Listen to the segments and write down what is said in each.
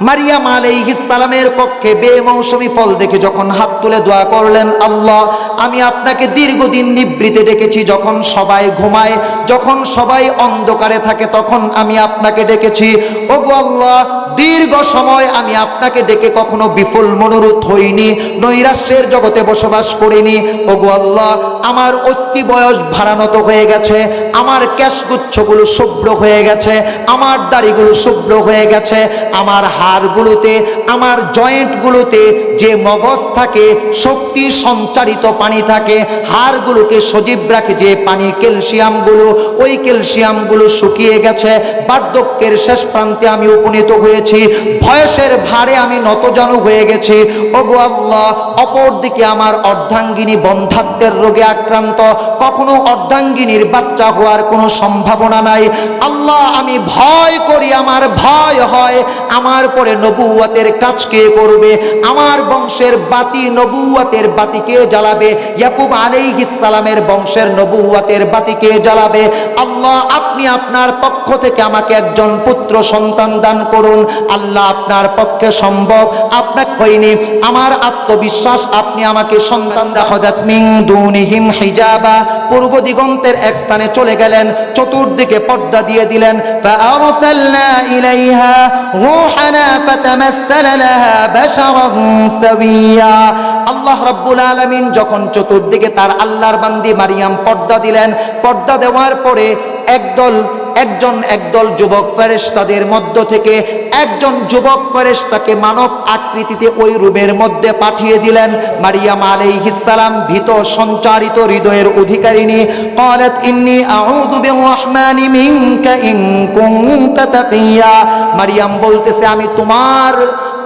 মারিয়াম আলাইহিস সালামের পক্ষে বেমৌসুমি ফল দেখে যখন হাত তুলে দোয়া করলেন, আল্লাহ আমি আপনাকে দীর্ঘদিন নিভৃতে ডেকেছি, যখন সবাই ঘুমায়, যখন সবাই অন্ধকারে থাকে, তখন আমি আপনাকে ডেকেছি। ওগো আল্লাহ, দীর্ঘ সময় আমি আপনাকে ডেকে কখনো বিফল মনোরথ হইনি, নৈরাশ্যের জগতে বসবাস করিনি। ওগো আল্লাহ, আমার অস্থি বয়স ভারানত হয়ে গেছে, আমার কেশগুচ্ছগুলো শুভ্র হয়ে গেছে, আমার দাড়িগুলো শুভ্র হয়ে গেছে, আমার হাড়গুলোতে, আমার জয়েন্টগুলোতে যে মগজ থাকে, শক্তি সঞ্চারিত পানি থাকে, হাড়গুলোকে সজীব রাখে যে পানি, ক্যালসিয়ামগুলো, ওই ক্যালসিয়ামগুলো শুকিয়ে গেছে। বার্ধক্যের শেষ প্রান্তে আমি উপনীত হয়েছি, বয়সের ভারে আমি নতজানু হয়ে গেছি। ওগো আল্লাহ, অপরদিকে আমার অর্ধাঙ্গিনী বন্ধ্যাত্বের রোগে আক্রান্ত, কখনো অর্ধাঙ্গিনীর বাচ্চা হওয়ার কোনো সম্ভাবনা নাই। আল্লাহ আমি ভয় করি, আমার ভয় হয় আমার পরে নবুয়তের কাজ কে করবে, আমার বংশের বাতি, নবুয়তের বাতি কে জ্বালাবে, ইয়াকুব আলাইহিস সালামের বংশের নবুয়তের বাতি কে জ্বালাবে। আল্লাহ আপনি আপনার পক্ষ থেকে আমাকে একজন পুত্র সন্তান দান করুন। আল্লাহ আপনার পক্ষে সম্ভব, আপনাকে হয়নি, আমার আত্মবিশ্বাস আপনি আমাকে সন্তান দাখাদাত মিন দুনিহিম হিজাবা, পূর্ব দিগন্তের এক স্থানে চলে গেলেন, চতুর্দিকে পর্দা দিয়ে দিলেন। ফাআরসালনা ইলাইহা রূহানা ফাতামাসসালা লাহা বাশারান সাওয়িয়া। আল্লাহ রাব্বুল আলামিন যখন চতুর্দিকে তার আল্লাহর বান্দি মারিয়াম পর্দা দিলেন, পর্দা দেওয়ার পরে একদল যুবক ফেরেশতাদের মধ্য থেকে একজন যুবক ফেরেশতাকে মানব আকৃতিতে ওই রুমের মধ্যে পাঠিয়ে দিলেন। মারিয়াম আলাইহিস সালাম ভীত সঞ্চারিত হৃদয়ের অধিকারিণী। ক্বালাত ইন্নী আউযু বিররহমানি মিনকা ইন কুনতা তাকিয়া। মারিয়াম বলতেছে আমি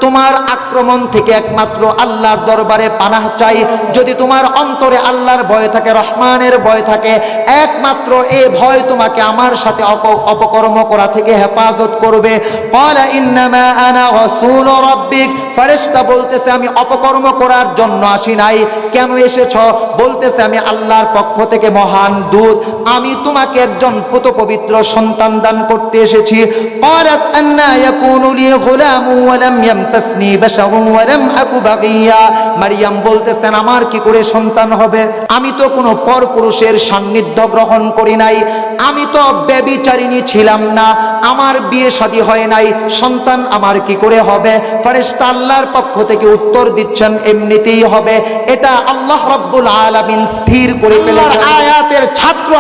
তোমার আক্রমণ থেকে একমাত্র আল্লাহর দরবারে পানাহ চাই। যদি তোমার অন্তরে আল্লাহর ভয় থাকে, রহমানের ভয় থাকে, একমাত্র এই ভয় তোমাকে আমার সাথে অপকর্ম করা থেকে হেফাজত করবে। ক্বালা ইন্নামা আনা রাসূলু রাব্বিক। ফেরেশতা বলতেছে আমি অপকর্ম করার জন্য আসি নাই। কেন এসেছ? বলতেছে আমি আল্লাহর পক্ষ থেকে মহান দূত, আমি তোমাকে একজন পুত পবিত্র সন্তান দান করতে এসেছি। ক্বালাত আন্না ইয়াকুনু লি গুলামু ওয়া লাম ইয়ামসাসনি বাশারুন ওয়া লাম আকু বাগিয়া। মারিয়াম বলতেছেন আমার কি করে সন্তান হবে? আমি তো কোনো পরপুরুষের সান্নিধ্য গ্রহণ করি নাই, আমি তো ব্যভিচারিণী ছিলাম না, আমার বিয়ে শাদী হয় নাই, সন্তান আমার কি করে হবে? ফেরেশতা আল্লাহর পক্ষ থেকে উত্তর দিচ্ছেন এমনিতেই হবে, এটা আল্লাহ রাব্বুল আলামিন স্থির করে ফেলেছেন। আয়াতের ছাত্র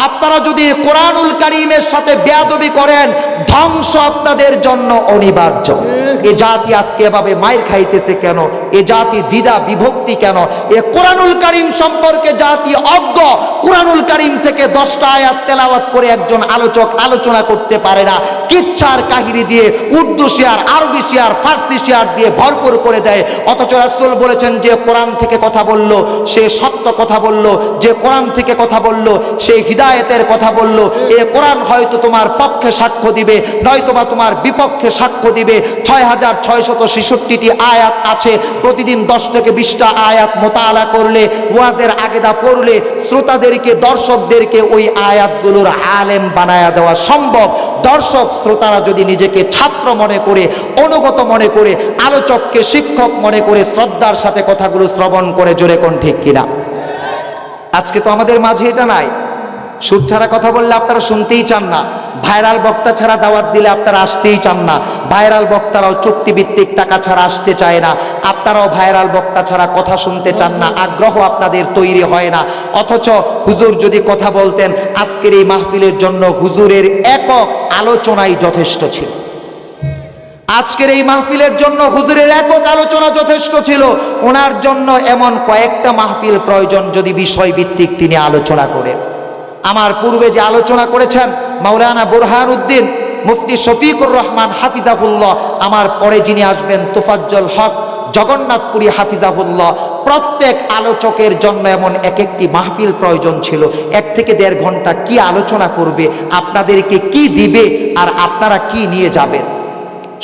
আপনারা যদি কোরআনুল কারীমের সাথে বেয়াদবি করেন, ধ্বংস আপনাদের জন্য অনিবার্য। এ জাতি আজকে এভাবে মাইর খাইতেছে কেন? এ জাতি দ্বিধা বিভক্তি কেন? এ কোরআনুল কারীম সম্পর্কে জাতি অজ্ঞ। কোরআনুল কারীম থেকে 10টা আয়াত তেলাওয়াত করে একজন আলোচক আলোচনা করতে পারে না, কিচ্ছার কাহিনী দিয়ে, উর্দু শেয়ার, আরবি শেয়ার, ফার্সি শেয়ার দিয়ে ভরপুর করে দেয়। অথচ রাসূল বলেছেন যে কোরআন থেকে কথা বলল সে সত্য কথা বলল, যে কোরআন থেকে কথা বলল সে হিদায়েতের কথা বলল। এ কোরআন হয়তো তোমার পক্ষে সাক্ষ্য দিবে, নয়তোবা তোমার বিপক্ষে সাক্ষ্য দিবে। 6666টি আয়াত আছে, প্রতিদিন 10 থেকে 20টা আয়াত মোতালা করলে, ওয়াজের আগেদা পড়লে শ্রোতাদেরকে, দর্শকদেরকে ওই আয়াতগুলোর আলেম বানায়া দেওয়া সম্ভব। দর্শক শ্রোতারা যদি নিজেকে ছাত্র মনে করে, অনুগত মনে করে, আলোচককে শিক্ষক মনে করে শ্রদ্ধার সাথে কথাগুলো শ্রবণ করে, জোরে কোন ঠিক কিনা? আজকে তো আমাদের মাঝে এটা নাই। সুর ছাড়া কথা বললে আপনারা শুনতেই চান না, ভাইরাল বক্তা ছাড়া দাওয়াত দিলে আপনারা আসতেই চান না, ভাইরাল বক্তারাও চুক্তিভিত্তিক টাকা ছাড়া আসতে চায় না, আপনারাও ভাইরাল বক্তা ছাড়া কথা শুনতে চান না, আগ্রহ আপনাদের তৈরি হয় না। অথচ হুজুর যদি কথা বলতেন, আজকের এই মাহফিলের জন্য হুজুরের একক আলোচনাই যথেষ্ট ছিল। আজকের এই মাহফিলের জন্য হুজুরের একক আলোচনা যথেষ্ট ছিল। ওনার জন্য এমন কয়েকটা মাহফিল প্রয়োজন যদি বিষয়ভিত্তিক তিনি আলোচনা করেন। আমার পূর্বে যে আলোচনা করেছেন মাওলানা বুরহানুদ্দিন মুফতি শফিকুর রহমান হাফিজাহুল্লাহ, আমার পরে যিনি আসবেন তোফাজ্জল হক জগন্নাথপুরী হাফিজাহুল্লাহ, প্রত্যেক আলোচকের জন্য এমন এক একটি মাহফিল প্রয়োজন ছিল। 1 থেকে 1.5 ঘন্টা কি আলোচনা করবে, আপনাদেরকে কি দিবে, আর আপনারা কি নিয়ে যাবেন।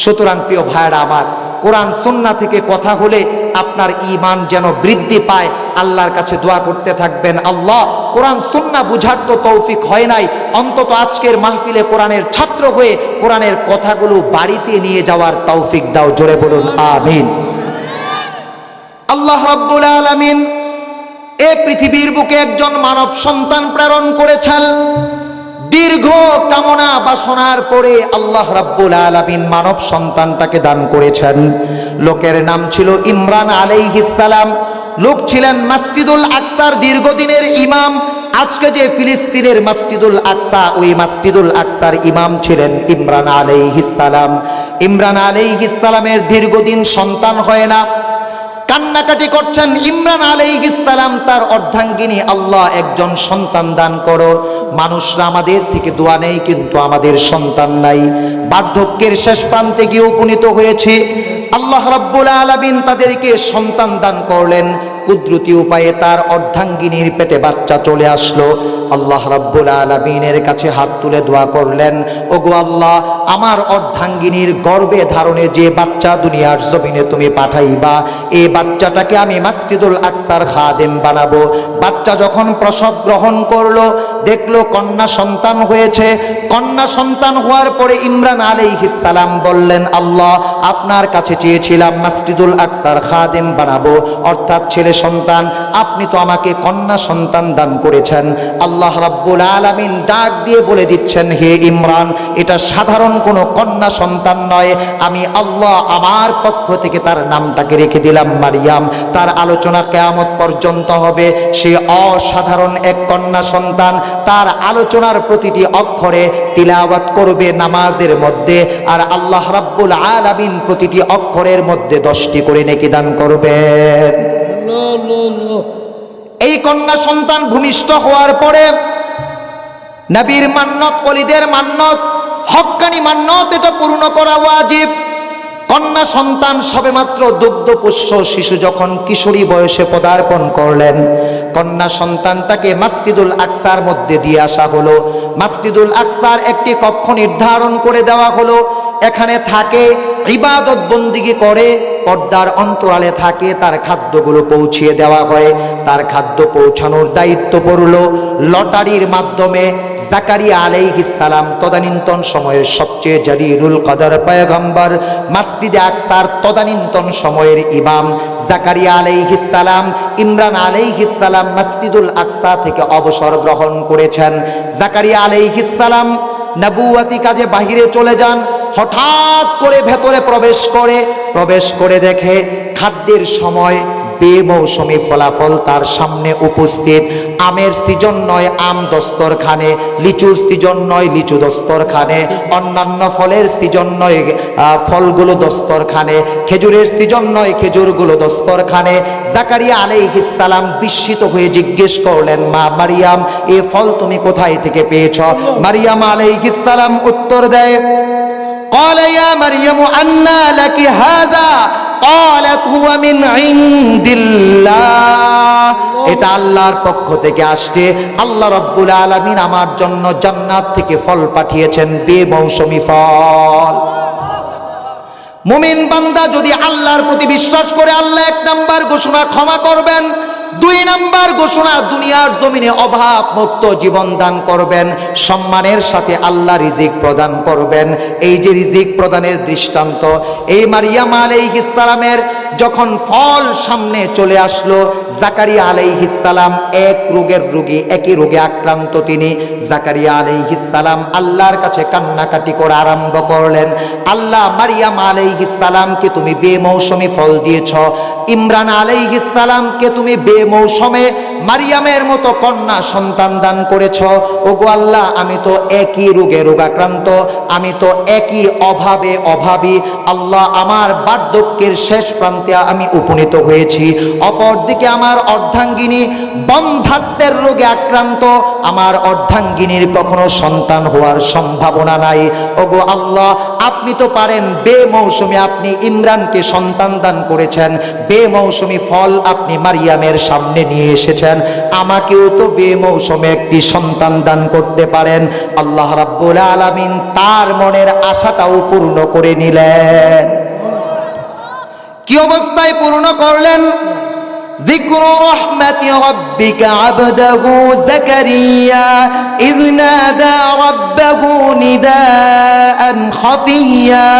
সুতরাং প্রিয় ভাইরা আমার, কোরআন সুন্নাহ থেকে কথা হলে আপনার ঈমান যেন বৃদ্ধি পায়। আল্লাহর কাছে দোয়া করতে থাকবেন, আল্লাহ কোরআন সুন্নাহ বুঝার তো তৌফিক হয় নাই, অন্তত আজকের মাহফিলে কোরআনের ছাত্র হয়ে কোরআনের কথাগুলো বাড়িতে নিয়ে যাওয়ার তৌফিক দাও। জোরে বলুন আমিন। আল্লাহ রাব্বুল আলামিন এই পৃথিবীর বুকে একজন মানব সন্তান প্রেরণ করেছেন। দীর্ঘ কামনা বাসনার পরে আল্লাহ রাব্বুল আলামিন মানব সন্তানটাকে দান করেছেন। লোকের নাম ছিল ইমরান আলাইহিস সালাম। লোক ছিলেন মসজিদুল আকসার দীর্ঘদিনের ইমাম। আজকে যে ফিলিস্তিনের মসজিদুল আকসা, ওই মসজিদুল আকসার ইমাম ছিলেন ইমরান আলাইহিস সালাম। ইমরান আলাইহিস সালামের দীর্ঘদিন সন্তান হয় না, কান্নাকাটি করছেন। ইমরান আলাইহিস সালাম তার অর্ধাঙ্গিনী, আল্লাহ একজন সন্তান দান করো। মানুষরা আমাদের থেকে দোয়া নেই, কিন্তু আমাদের সন্তান নাই। বার্ধক্যের শেষ প্রান্তে গিয়ে উপনীত হয়েছে। আল্লাহ রাব্বুল আলামিন তাদেরকে সন্তান দান করলেন। কুদরতি উপায়ে তার অর্ধাঙ্গিনীর পেটে বাচ্চা চলে আসলো। আল্লাহ রাব্বুল আলামিনের কাছে হাত তুলে দোয়া করলেন, ওগো আল্লাহ, আমার অর্ধাঙ্গিনীর গর্ভে ধারণে যে বাচ্চা দুনিয়ার জমিনে তুমি পাঠাইবা, এই বাচ্চাটাকে আমি মসজিদুল আকসার খাদেম বানাবো। বাচ্চা যখন প্রসব গ্রহণ করলো, দেখলো কন্যা সন্তান হয়েছে। কন্যা সন্তান হওয়ার পরে ইমরান আলাইহিস সালাম বললেন, আল্লাহ আপনার কাছে চেয়েছিলাম মসজিদুল আকসার খাদেম বানাবো, অর্থাৎ ছেলে সন্তান। আপনি তো আমাকে কন্যা সন্তান দান করেছেন। আল্লাহ রাব্বুল আলামিন ডাক দিয়ে বলে দিচ্ছেন, হে ইমরান, এটা সাধারণ কোনো কন্যা সন্তান নয়। আমি আল্লাহ আমার পক্ষ থেকে তার নামটাকে রেখে দিলাম মারিয়াম। তার আলোচনা কিয়ামত পর্যন্ত হবে। সে অসাধারণ এক কন্যা সন্তান। তার আলোচনার প্রতিটি অক্ষরে তিলাওয়াত করবে নামাজের মধ্যে, আর আল্লাহ রাব্বুল আলামিন প্রতিটি অক্ষরের মধ্যে 10টি করে নেকি দান করবেন। এই কন্যা সন্তান ভূমিষ্ঠ হওয়ার পরে নবীর মান্নত, ওলিদের মান্নত, হক্কানি মান্নত, এটা পূর্ণ করা ওয়াজিব। কন্যা সন্তান সবেমাত্র দুগ্ধপুষ্য শিশু যখন কিশোরী বয়সে পদার্পণ করলেন, কন্যা সন্তানটাকে মসজিদুল আকসার মধ্যে দিয়ে আসা হলো। মসজিদুল আকসার একটি কক্ষ নির্ধারণ করে দেওয়া হলো। এখানে থাকে, ইবাদত বন্দিগি করে, পর্দার অন্তরালে থাকে। তার খাদ্যগুলো পৌঁছিয়ে দেওয়া হয়। তার খাদ্য পৌঁছানোর দায়িত্ব পড়ল লটারির মাধ্যমে জাকারিয়া আলাইহিস সালাম, তদানীন্তন সময়ের সবচেয়ে জলিলুল কদর পয়গম্বর, মসজিদে আকসার তদানীন্তন সময়ের ইমাম জাকারিয়া আলাইহিস সালাম, ইমরান আলাইহিস সালাম মসজিদুল আকসা থেকে অবসর গ্রহণ করেছেন। জাকারিয়া আলাইহিস সালাম নবুয়তি কাজে বাহিরে চলে যান। হঠাৎ করে ভেতরে প্রবেশ করে দেখে খাদ্যের সময় বেমৌসুমি ফলাফল তার সামনে উপস্থিত। আমের সিজন নয়, আম দস্তরখানে; লিচুর সিজন নয়, লিচু দস্তরখানে; অন্যান্য ফলের সিজন নয়, ফলগুলো দস্তরখানে; খেজুরের সিজন নয়, খেজুরগুলো দস্তরখানে। জাকারিয়া আলাইহিস সালাম বিস্মিত হয়ে জিজ্ঞেস করলেন, মা মারিয়াম, এই ফল তুমি কোথায় থেকে পেয়েছ? মারিয়াম আলাইহিস সালাম উত্তর দেয়, قال يا مريم أنى لك هذا قالت هو من عند الله। এটা আল্লাহর পক্ষ থেকে আসছে। আল্লাহ রাব্বুল আলামিন আমার জন্য জান্নাত থেকে ফল পাঠিয়েছেন, বেমৌসুমি ফল। মুমিন বান্দা যদি আল্লাহর প্রতি বিশ্বাস করে, আল্লাহ 1 নাম্বার ঘোষণা ক্ষমা করবেন, 2 নাম্বার ঘোষণা দুনিয়ার জমিনে অভাব মুক্ত জীবন দান করবেন, সম্মানের সাথে আল্লাহ রিজিক প্রদান করবেন। এই যে রিজিক প্রদানের দৃষ্টান্ত, এই মারিয়াম আলাইহিস সালামের যখন ফল সামনে চলে আসলো, জাকারিয়া আলাইহিস সালাম এক রোগের রোগী, একই রোগে আক্রান্ত তিনি। জাকারিয়া আলাইহিস সালাম আল্লাহর কাছে কান্নাকাটি করে আরম্ভ করলেন, আল্লাহ, মারিয়াম আলাইহিস সালামকে তুমি বেমৌসুমি ফল দিয়েছ, ইমরান আলাইহিস সালামকে তুমি বেমৌসুমে মারিয়ামের মতো কন্যা সন্তান দান করেছ। ওগো আল্লাহ, আমি তো একই রোগে রোগাক্রান্ত, আমি তো একই অভাবে অভাবী। আল্লাহ, আমার বার্ধক্যের শেষ প্রান্তে আমি উপনীত হয়েছি। অপরদিকে আমার অর্ধাঙ্গিনী বন্ধ্যাত্বের রোগে আক্রান্ত, আমার অর্ধাঙ্গিনীর কখনো সন্তান হওয়ার সম্ভাবনা নাই। ওগো আল্লাহ, আপনি তো পারেন, বেমৌসুমে আপনি ইমরানকে সন্তান দান করেছেন, বেমৌসুমি ফল আপনি মারিয়ামের সামনে নিয়ে এসেছেন, আমাকেও তো বেমৌসুমে একটি সন্তান দান করতে পারেন। আল্লাহ রাব্বুল আলামিন তার মনের আশাটাও পূর্ণ করে নিলেন। কি অবস্থায় পূর্ণ করলেন? ذكر رحمة ربك عبده زكريا إذ نادى ربه نداء خفيا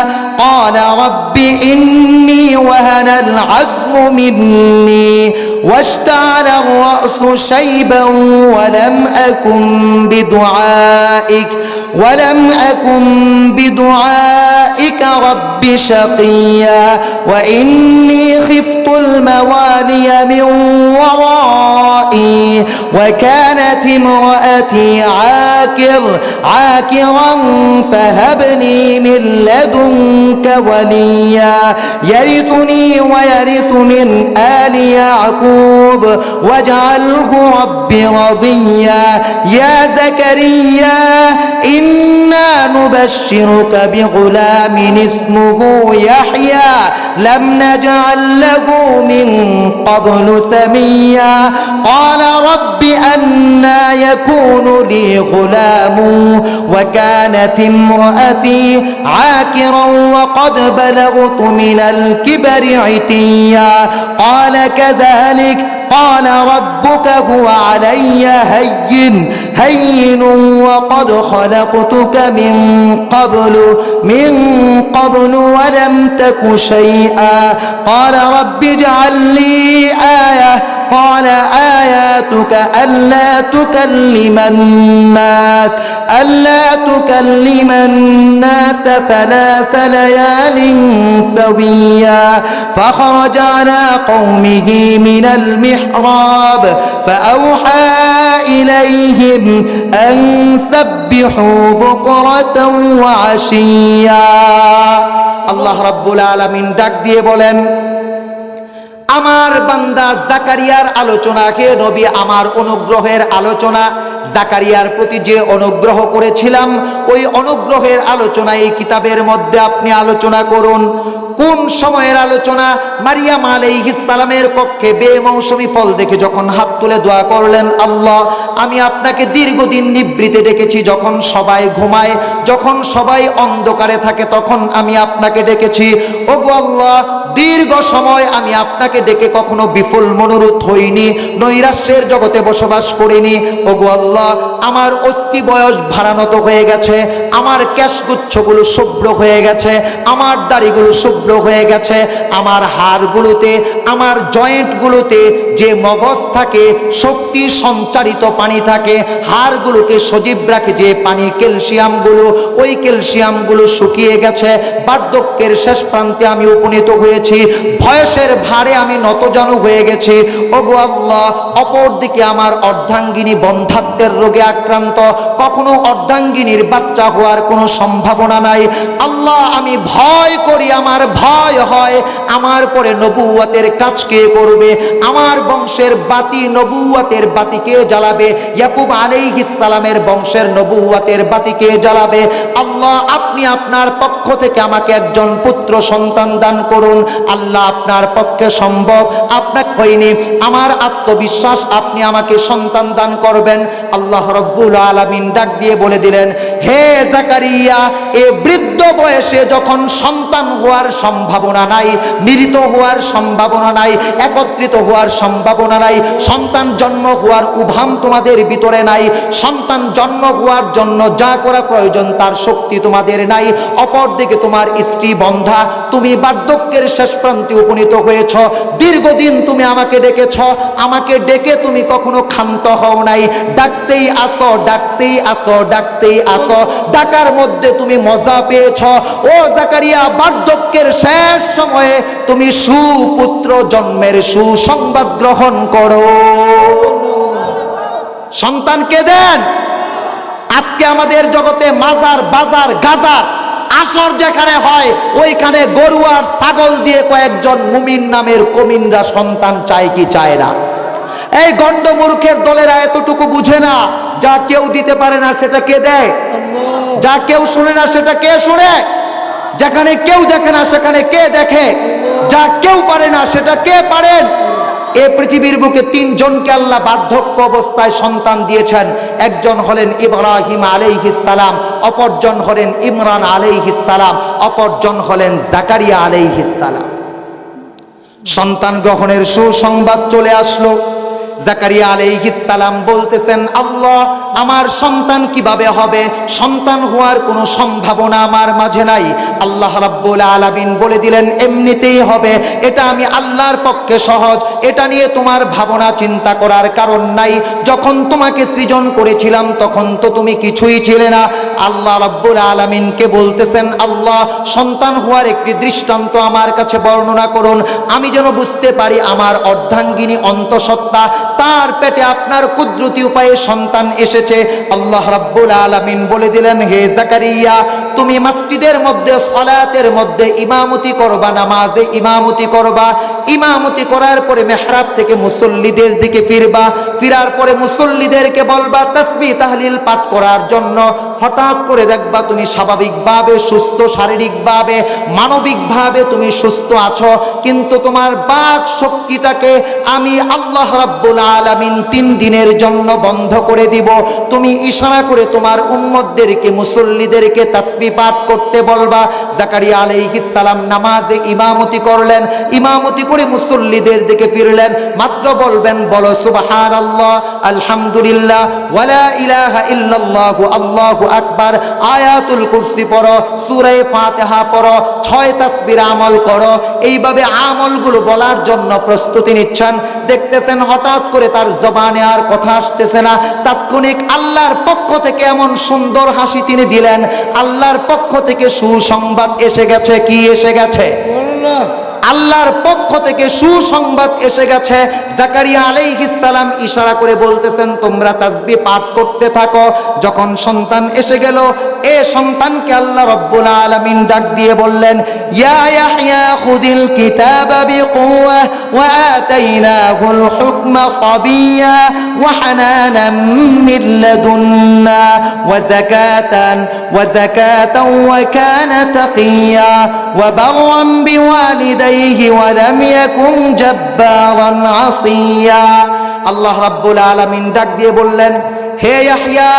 قال رب إني وهن العزم مني واشتعل الرأس شيبا ولم أكن بدعائك رب شقيا وإني خفت الموالي من ورائي وكانت امرأتي عاكرا فهب لي من لدنك وليا يرثني ويرث من آل يعقوب واجعله رب رضيا يا زكريا إنا نبشرك بغلام اسمه يحيى لم نجعل له من قبل سميا قال رب أنى يكون لي غلام وكانت امرأتي عاكرا وقد بلغت من الكبر عتيا قال كذلك قال ربك هو علي هين وقد خلقتك من قبل ولم تك شيئا قال رب اجعل لي آية قال آياتك ألا تكلم الناس 3 ليال سويا فخرج على قومه من المحراب فأوحى إليهم أن سبحوا بكرة وعشيا আল্লাহ রাব্বুল আলামিন ডাক দিয়ে বলেন, আমার বান্দা জাকারিয়ার আলোচনাকে নবী আমার অনুগ্রহের আলোচনা, জাকারিয়ার প্রতি যে অনুগ্রহ করেছিলাম ওই অনুগ্রহের আলোচনা এই কিতাবের মধ্যে আপনি আলোচনা করুন। কোন সময়ের আলোচনা? মারিয়াম আলাইহিস সালামের পক্ষে বেমৌসুমি ফল দেখে যখন হাত তুলে দোয়া করলেন, আল্লাহ আমি আপনাকে দীর্ঘদিন নিভৃতে ডেকেছি, যখন সবাই ঘুমায়, যখন সবাই অন্ধকারে থাকে তখন আমি আপনাকে ডেকেছি। ওগো আল্লাহ, দীর্ঘ সময় আমি আপনাকে ডেকে কখনো বিফল মনোরথ হইনি, নৈরাশ্যের জগতে বসবাস করিনি। ওগো আল্লাহ, আমার অস্থি বয়স ভারানত হয়ে গেছে, আমার কেশগুচ্ছগুলো শুভ্র হয়ে গেছে, আমার দাড়িগুলো শুভ্র হয়ে গেছে, আমার হাড়গুলোতে, আমার জয়েন্টগুলোতে যে মগজ থাকে, শক্তি সঞ্চারিত পানি থাকে, হাড়গুলোকে সজীব রাখে যে পানি, ক্যালসিয়ামগুলো, ওই ক্যালসিয়ামগুলো শুকিয়ে গেছে। বার্ধক্যের শেষ প্রান্তে আমি উপনীত হয়েছি, বয়সের ভারে আমি নতজানু হয়ে গেছি। ওগো আল্লাহ, অপরদিকে আমার অর্ধাঙ্গিনী বন্ধ্যাত্বের রোগে আক্রান্ত, কখনো অর্ধাঙ্গিনীর বাচ্চা হওয়ার কোনো সম্ভাবনা নাই। আল্লাহ, আমি ভয় করি, আমার ভয় হয় আমার পরে নবুয়তের কাজ কে করবে, আমার বংশের বাতি, নবুয়তের বাতি কে জ্বালাবে, ইয়াকুব আলাইহিস সালামের বংশের নবুয়তের বাতি কে জ্বালাবে। আল্লাহ, আপনি আপনার পক্ষ থেকে আমাকে একজন পুত্র সন্তান দান করুন। আল্লাহ, আপনার পক্ষে সম্ভব, আপনাকে হয়নি, আমার আত্মবিশ্বাস আপনি আমাকে সন্তান দান করবেন। আল্লাহ রাব্বুল আলামিন ডাক দিয়ে বলে দিলেন, হে জাকারিয়া, এ বৃদ্ধ বয়সে যখন সন্তান হওয়ার সম্ভাবনা নাই, মিলিত হওয়ার সম্ভাবনা নাই, একত্রিত হওয়ার সম্ভাবনা নাই, সন্তান জন্ম হওয়ার উভাম তোমাদের ভিতরে নাই, সন্তান জন্ম হওয়ার জন্য যা করা প্রয়োজন তার শক্তি তোমাদের নাই, অপরদিকে তোমার স্ত্রী বন্ধা, তুমি বার্ধক্যের শেষ প্রান্তে উপনীত হয়েছ, দীর্ঘদিন তুমি আমাকে ডেকেছ, আমাকে ডেকে তুমি কখনো ক্ষান্ত হও নাই, ডাকতেই আসো, ডাকতেই আসো, ডাকতেই আসো, ডাকার মধ্যে তুমি মজা পেয়েছ। ও জাকারিয়া, বার্ধক্যের শেষ সময়ে তুমি সুপুত্র জন্মের সুসংবাদ গ্রহণ করো। সন্তানকে দেন। আজকে আমাদের জগতে মাজার, বাজার, গাজার আসর যেখানে হয় ওইখানে গরু আর ছাগল দিয়ে কয়েকজন মুমিন নামের কমিনরা সন্তান চায় কি চায় না? এই গন্ডমূর্খের দলেরা এতটুকু বুঝে না, যা কেউ দিতে পারে না সেটা কে দেয়, যা কেউ শুনে না সেটা কে শুনে, যেখানে কেউ দেখে না সেখানে কে দেখে, যা কেউ পারে না সেটা কে পারেন। এ পৃথিবীর বুকে 3 জনকে আল্লাহ বার্ধক্য অবস্থায় সন্তান দিয়েছেন। একজন হলেন ইব্রাহিম আলাইহিস সালাম, অপরজন হলেন ইমরান আলাইহিস সালাম, অপরজন হলেন জাকারিয়া আলাইহিস সালাম। সন্তান গ্রহণের সুসংবাদ চলে আসলো। জাকারিয়া আলাইহিস সালাম বলতেছেন, আল্লাহ, আমার সন্তান কিভাবে হবে? সন্তান হওয়ার কোনো সম্ভাবনা আমার মাঝে নাই। আল্লাহ রাব্বুল আলামিন বলে দিলেন, এমনিতেই হবে, এটা আমি আল্লাহর পক্ষে সহজ, এটা নিয়ে তোমার ভাবনা চিন্তা করার কারণ নাই। যখন তোমাকে সৃজন করেছিলাম তখন তো তুমি কিছুই ছিলে না। আল্লাহ রাব্বুল আলামিনকে বলতেছেন, আল্লাহ, সন্তান হওয়ার একটি দৃষ্টান্ত আমার কাছে বর্ণনা করুন, আমি যেন বুঝতে পারি আমার অর্ধাঙ্গিনী অন্তঃসত্ত্বা, তার পেটে আপনার কুদরতি উপায়ে সন্তান এসেছে। আল্লাহ রাব্বুল আলামিন বলে দিলেন, হে জাকারিয়া, তুমি মসজিদের মধ্যে সালাতের মধ্যে ইমামতি করবা, নামাজে ইমামতি করবা। ইমামতি করার পরে মেহরাব থেকে মুসল্লিদের দিকে ফিরবা, ফিরার পরে মুসল্লিদেরকে বলবা তাসবিহ তাহলিল পাঠ করার জন্য। হঠাৎ করে দেখবা তুমি স্বাভাবিকভাবে সুস্থ, শারীরিকভাবে মানবিকভাবে তুমি সুস্থ আছো, কিন্তু তোমার বাক শক্তিটাকে আমি আল্লাহ রাব্বুল আলামিন 3 দিনের জন্য বন্ধ করে দিব। তুমি ইশারা করে তোমার উম্মতদেরকে, মুসল্লিদেরকে তাসবিহ পাঠ করতে বলবা। জাকারিয়া আলাইহিস সালাম নামাজে ইমামতি করলেন, ইমামতি করে মুসল্লিদের দিকে ফিরলেন, মাত্র বলবেন, বলো সুবহানাল্লাহ, আলহামদুলিল্লাহ, ওয়ালা ইলাহা ইল্লাল্লাহু, আল্লাহু আকবার, আয়াতুল কুরসি পড়ো, সূরা ফাতিহা পড়ো, 6 তাসবির আমল করো। এইভাবে আমলগুলো বলার জন্য প্রস্তুতি নিচ্ছেন। দেখতেছেন হঠাৎ করে তার জবানে আর কথা আসতেছে না। তাৎক্ষণিক আল্লাহর পক্ষ থেকে এমন সুন্দর হাসি তিনি দিলেন, আল্লাহর পক্ষ থেকে সুসংবাদ এসে গেছে। কি এসে গেছে? আল্লাহর পক্ষ থেকে সুসংবাদ এসে গেছে। জাকারিয়া আলাইহিস সালাম ইশারা করে বলতেছেন, তোমরা তাসবিহ পাঠ করতে থাকো। যখন সন্তান এসে গেল, এ সন্তানকে আল্লাহ রাব্বুল আলামিন ডাক দিয়ে বললেন, ইয়া ইয়াহইয়া খুদিল কিতাবা বিকুওয়া ওয়া আতাইনাহুল হুকমা সাবিয়্যা ওয়া হানানাম মিন লাদুন্না ওয়া যাকাতান ওয়া কানা তাকিয়্যা ওয়া বাররান বিওয়ালিদাইহি ওয়া লাম ইয়াকুন জাব্বারান আসিয়্যা। আল্লাহ রাব্বুল আলামিন ডাক দিয়ে বললেন, হে ইয়াহইয়া,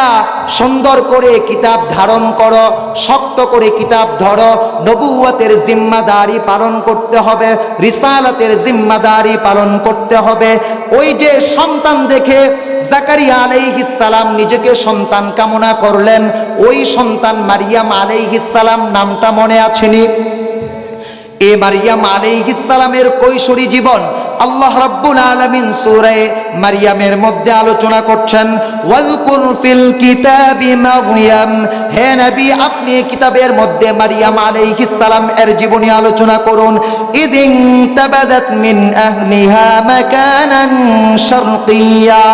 সুন্দর করে কিতাব ধারণ করো, শক্ত করে কিতাব ধরো। নবুয়তের জিম্মাদারি পালন করতে হবে, রিসালাতের জিম্মাদারি পালন করতে হবে। ওই যে সন্তান দেখে জাকারিয়া আলাইহিস সালাম নিজেকে সন্তান কামনা করলেন, ওই সন্তান মারিয়াম আলাইহিস সালাম, নামটা মনে আছেনি? এ মারিয়াম আলাইহিস সালামের কৈশোরী জীবন আল্লাহ রাব্বুল আলামিন সূরা মারিয়ামের মধ্যে আলোচনা করছেন। ওয়াজকুর ফিল কিতাবি মারইয়াম, হে নবী, আপনি কিতাবের মধ্যে মারিয়াম আলাইহিস সালাম এর জীবনী আলোচনা করুন। ইদিন তাবাদাত মিন আহলিহা মাকানান শারকিয়্যা,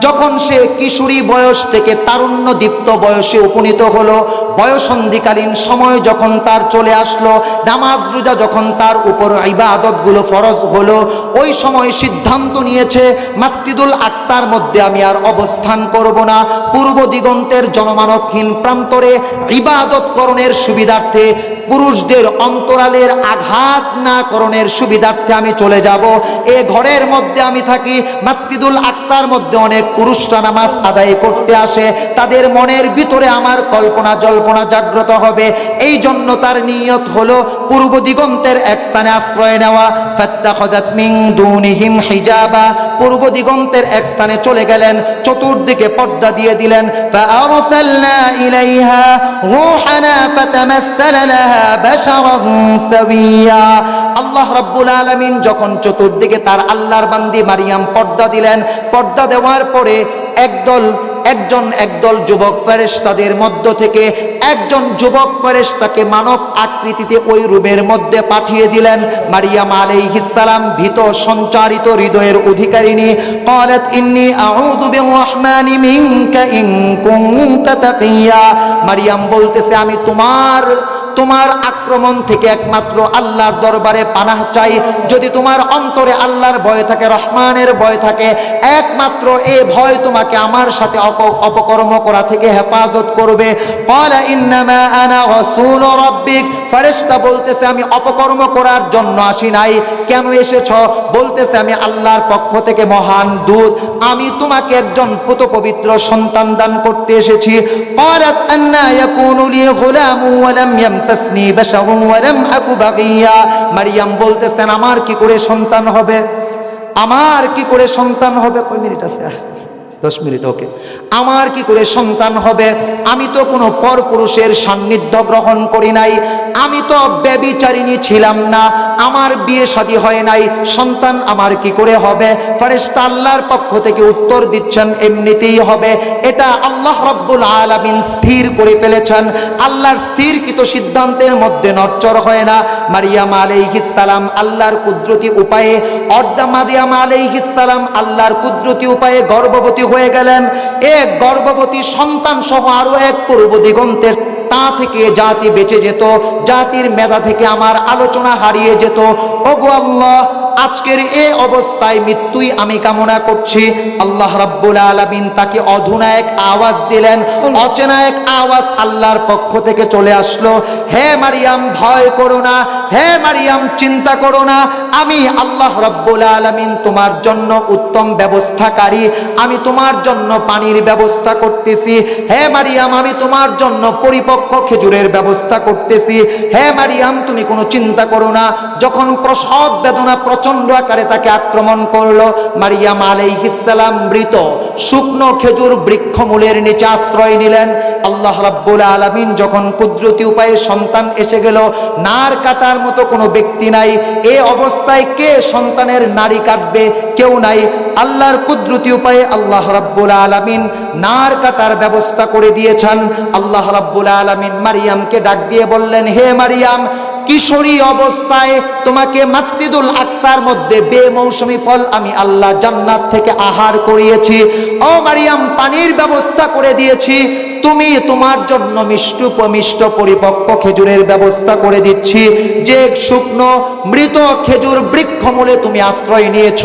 যখন সে কিশোরী বয়স থেকে তারুণ্য দীপ্ত বয়সে উপনীত হলো, বয়সন্ধিকালীন সময় যখন তার চলে আসলো, নামাজ রোজা যখন তার উপর ইবাদতগুলো ফরজ হলো, ওই সময় সিদ্ধান্ত নিয়েছে মসজিদুল আকসার মধ্যে আমি আর অবস্থান করব না। পূর্ব দিগন্তের জনমানবহীন প্রান্তরে ইবাদত করণের সুবিধার্থে, পুরুষদের অন্তরালের আঘাত না করণের সুবিধার্থে আমি চলে যাব। এ ঘরের মধ্যে আমি থাকি। মসজিদুল আকসার মধ্যে অনেক পুরুষরা নামাজ আদায় করতে আসে, তাদের মনের ভিতরে আমার কল্পনা জল্পনা জাগ্রত হবে। এই জন্য তার নিয়ত হলো পূর্ব দিগন্তের এক স্থানে আশ্রয় নেওয়া। ফাত্তাখাযাত মিন দুনিহিম হিজাবা, পূর্ব দিগন্তের এক স্থানে চলে গেলেন, চতুর্দিকে পর্দা দিয়ে দিলেন। ফাআরসালনা ইলাইহা রূহানা ফাতামাসসালা লাহা বাশারান সাবিয়্যা। আল্লাহ রাব্বুল আলামিন যখন চতুর্দিকে তার আল্লাহর বান্দি মারিয়াম পর্দা দিলেন, পর্দা দেওয়ার পরে একদল যুবক ফেরেশতাদের মধ্য থেকে একজন যুবক ফেরেশতাকে মানব আকৃতিতে ওই রুমের মধ্যে পাঠিয়ে দিলেন। মারিয়াম আলাইহিস সালাম ভীত সঞ্চারিত হৃদয়ের অধিকারিণী। ক্বালাত ইন্নী আউযু বিররহমানি মিনকা ইন কুনতা তাকিয়্যা। মারিয়াম বলতেছে, আমি তোমার আক্রমণ থেকে একমাত্র আল্লাহর দরবারে পানাহ চাই। যদি তোমার অন্তরে আল্লাহর ভয় থাকে, রহমানের ভয় থাকে, একমাত্র এই ভয় তোমাকে আমার সাথে অপকর্ম করা থেকে হেফাজত করবে। ক্বালা ইন্নামা আনা রাসূল রাব্বিক, ফেরেশতা বলতেছে, আমি অপকর্ম করার জন্য আসি নাই। কেন এসেছ? বলতেছে, আমি আল্লাহর পক্ষ থেকে মহান দূত, আমি তোমাকে একজন পুত পবিত্র সন্তান দান করতে এসেছি। ক্বালাত আন্না ইয়াকুনু লি গুলামু ওয়া লাম ইয়ামসাসনি বাশারুন ওয়া লাম আকু বাগিয়া। মারিয়াম বলতেছেন আমার কি করে সন্তান হবে, আমার কি করে সন্তান হবে। কয় মিনিট আছে? 10 মিনিট, ওকে। আমার কি করে সন্তান হবে, আমি তো কোনো পরপুরুষের সান্নিধ্য গ্রহণ করি নাই, আমি তো ব্যভিচারিণী ছিলাম না, আমার বিয়ে শাদী হয় নাই, সন্তান আমার কি করে হবে। ফেরেশতা আল্লাহর পক্ষ থেকে উত্তর দিচ্ছেন এমনিতেই হবে, এটা আল্লাহ রাব্বুল আলামিন স্থির করে ফেলেছেন। আল্লাহর স্থিরকৃত সিদ্ধান্তের মধ্যে নড়চড় হয় না। মারিয়াম আলাইহিস সালাম আল্লাহর কুদরতি উপায়ে, মারিয়াম আলাইহিস সালাম আল্লাহর কুদরতি উপায়ে গর্ভবতী হয়ে গেলেন। এক গর্ভবতী সন্তান সহ আরো এক পূর্ব দিগন্তের তা থেকে জাতি বেঁচে যেত, জাতির মেধা থেকে আমার আলোচনা হারিয়ে যেত। ওগো আল্লাহ, আজকের এই অবস্থায় মৃত্যুই আমি কামনা করছি। আল্লাহ রাব্বুল আলামিন তাকে অধুনা এক আওয়াজ দিলেন, অচেনা এক আওয়াজ আল্লাহর পক্ষ থেকে চলে আসলো, হে মারিয়াম ভয় করো না, হে মারিয়াম চিন্তা করো না, আমি আল্লাহ রাব্বুল আলামিন তোমার জন্য উত্তম ব্যবস্থাকারী, আমি তোমার জন্য পানির ব্যবস্থা করতেছি। হে মারিয়াম আমি তোমার জন্য পরিপক্ক খেজুরের ব্যবস্থা করতেছি। হে মারিয়াম তুমি কোনো চিন্তা করো না। যখন প্রসব বেদনা প্রচন্ড আকারে তাকে আক্রমণ করলো, মারিয়াম আলাইহিস সালাম মৃত শুকনো খেজুর বৃক্ষমূলের নিচে আশ্রয় নিলেন। আল্লাহ রাব্বুল আলামিন যখন কুদরতি উপায়ে সন্তান এসে গেল, নার কাটার মতো কোনো ব্যক্তি নাই। এই অবস্থায় কে সন্তানের নাড়ি কাটবে? কেউ নাই। আল্লাহর কুদরতি উপায়ে আল্লাহ রাব্বুল আলামিন নার কাটার ব্যবস্থা করে দিয়েছেন। আল্লাহ রাব্বুল আলামিন মারিয়ামকে ডাক দিয়ে বললেন, হে মারিয়াম, কিশোরী অবস্থায় তোমাকে মসজিদুল আকসার মধ্যে বেমৌসুমি ফল আমি আল্লাহ জান্নাত থেকে আহার করিয়েছি। ও মারিয়াম, পানির ব্যবস্থা করে দিয়েছি। তুমি তোমার জন্য মিষ্ট পরিপক্ক খেজুরের ব্যবস্থা করে দিচ্ছি। যে শুকনো মৃত খেজুর বৃক্ষমূলে তুমি আশ্রয় নিয়েছ,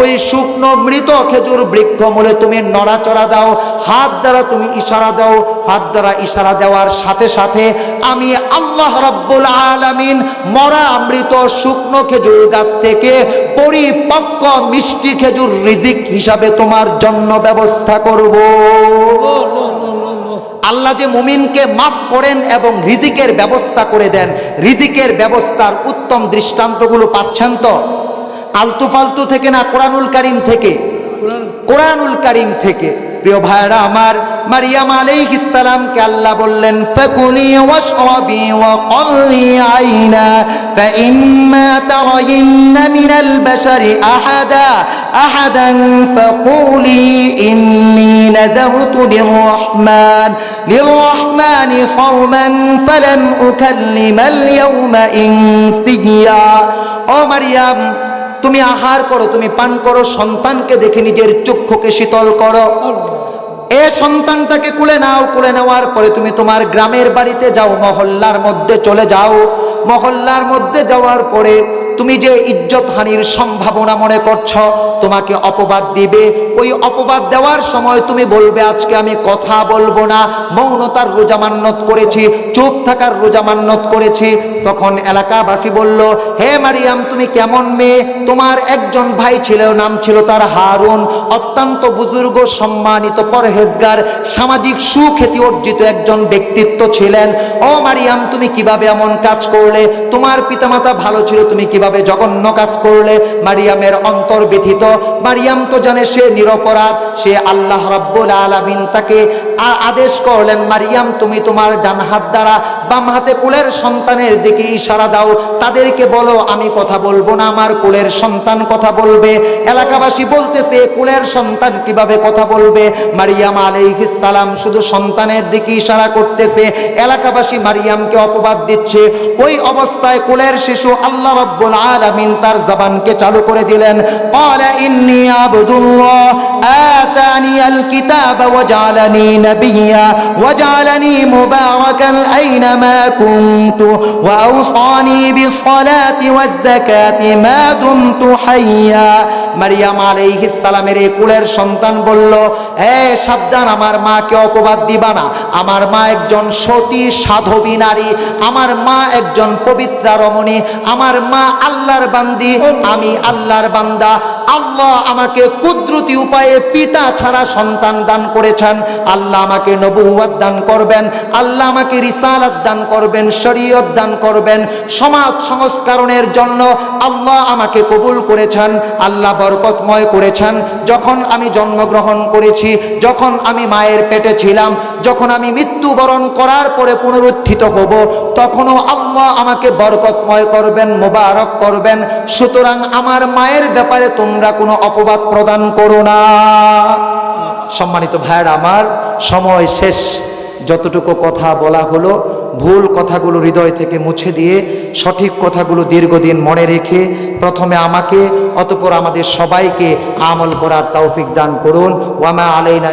ওই শুকনো মৃত খেজুর বৃক্ষমূলে তুমি নড়াচড়া দাও, হাত দ্বারা তুমি ইশারা দাও। হাত দ্বারা ইশারা দেওয়ার সাথে সাথে আমি আল্লাহ রাব্বুল আলামিন মরা মৃত শুকনো খেজুর গাছ থেকে পরিপক্ক মিষ্টি খেজুর রিজিক হিসাবে তোমার জন্য ব্যবস্থা করব। আল্লাহ যে মুমিনকে মাফ করেন এবং রিজিকের ব্যবস্থা করে দেন, রিজিকের ব্যবস্থার উত্তম দৃষ্টান্তগুলো পাচ্ছেন তো আলতু ফালতু থেকে না, কোরআনুল কারীম থেকে, কোরআনুল কারীম থেকে। প্রিয় ভাইরা আমার, মারিয়াম আলাইহিস সালামকে আল্লাহ বললেন, ফাকুলি ওয়াশরাবি ওয়া ক্বাল্লি আইনা ফাইম্মা তারাইন্না মিনাল বাশারি আহাদান ফাকুলি ইন্নী নাযারতু লিররহমানি সাওমান ফালান উকাল্লিমাল ইয়াওমা ইনসিয়া। ও মারিয়াম, তুমি আহার করো, তুমি পান করো, সন্তানকে দেখে নিজের চক্ষুকে শীতল করো। এ সন্তানটাকে কুলে নাও, কুলে নেওয়ার পরে তুমি তোমার গ্রামের বাড়িতে যাও, মহল্লার মধ্যে চলে যাও। মহল্লার মধ্যে যাওয়ার পরে তুমি যে ইজ্জত হানির সম্ভাবনা মনে করছো, তোমাকে অপবাদ দিবে। ওই অপবাদ দেওয়ার সময় তুমি বলবে আজকে আমি কথা বলবো না, মৌনতার রোজা মান্যত করেছি, চুপ থাকার রোজা মান্যত করেছি। তখন এলাকাবাসী বলল, হে মারিয়াম তুমি কেমন মেয়ে, তোমার একজন ভাই ছিল, নাম ছিল তার হারুন, অত্যন্ত বুজুর্গ, সম্মানিত, পরহেজগার, সামাজিক সুখ্যাতি অর্জিত একজন ব্যক্তিত্ব ছিলেন। ও মারিয়াম তুমি কিভাবে এমন কাজ করলে, তোমার পিতামাতা ভালো ছিল, তুমি কিভাবে জঘন্য কাজ করলে। মারিয়ামের অন্তর ব্যথিত। মারিয়াম তো জানে সে নিরপরাধ, সে আল্লাহ রাব্বুল আলামিন তাকে আদেশ করলেন, মারিয়াম তুমি তোমার ডান হাত দ্বারা বাম হাতে কোলের সন্তানের দিকে ইশারা দাও, তাদেরকে বলো আমি কথা বলবো না, আমার কোলের সন্তান কথা বলবে। এলাকাবাসী বলতেছে কোলের সন্তান কিভাবে কথা বলবে? মারিয়াম আলাইহিস সালাম শুধু সন্তানের দিকে ইশারা করতেছে, এলাকাবাসী মারিয়ামকে অপবাদ দিচ্ছে। ওই অবস্থায় কোলের শিশু আল্লাহ রাব্বুল আলামিন তার জবানকে চালু করে দিলেন, ক্বালা ইন্নী আবদুল্লাহ আতানিয়াল কিতাবা ওয়া জাআলানি নাবিয়্যা ওয়া জাআলানি মুবারাকান আইনামা কুনতু ওয়া আওসানি বিসসালাতি ওয়াজ যাকাতি মা দুমতু হাইয়্যা। মারিয়াম আলাইহিস সালামের কোলের সন্তান বলল, হে সাবধান, আমার মাকে অপবাদ দিবা না। আমার মা একজন সতী সাধবী নারী, আমার মা একজন পবিত্রা রমণী, আমার মা আল্লাহর বান্দি, আমি আল্লাহর বান্দা। আল্লাহ আমাকে কুদরতি উপায়ে পিতা ছাড়া সন্তান দান করেছেন, আল্লাহ আমাকে নবুয়ত দান করবেন, আল্লাহ আমাকে রিসালাত দান করবেন, শরীয়ত দান করবেন, সমাজ সংস্করণের জন্য আল্লাহ আমাকে কবুল করেছেন, আল্লাহ বরকতময় করেছেন। যখন আমি জন্মগ্রহণ করেছি, যখন আমি মায়ের পেটে ছিলাম, যখন আমি মৃত্যুবরণ করার পরে পুনরুত্থিত হব, তখনও আল্লাহ আমাকে বরকতময় করবেন, মোবারক করবেন। সুতরাং আমার মায়ের ব্যাপারে তোমরা কোনো অপবাদ প্রদান করো না। সম্মানিত ভাইয়েরা আমার, সময় শেষ। যতটুকু কথা বলা হলো, ভুল কথাগুলো হৃদয় থেকে মুছে দিয়ে সঠিক কথাগুলো দীর্ঘদিন মনে রেখে প্রথমে আমাকে অতঃপর আমাদের সবাইকে আমল করার তৌফিক দান করুন। ওয়ামা আলাইনা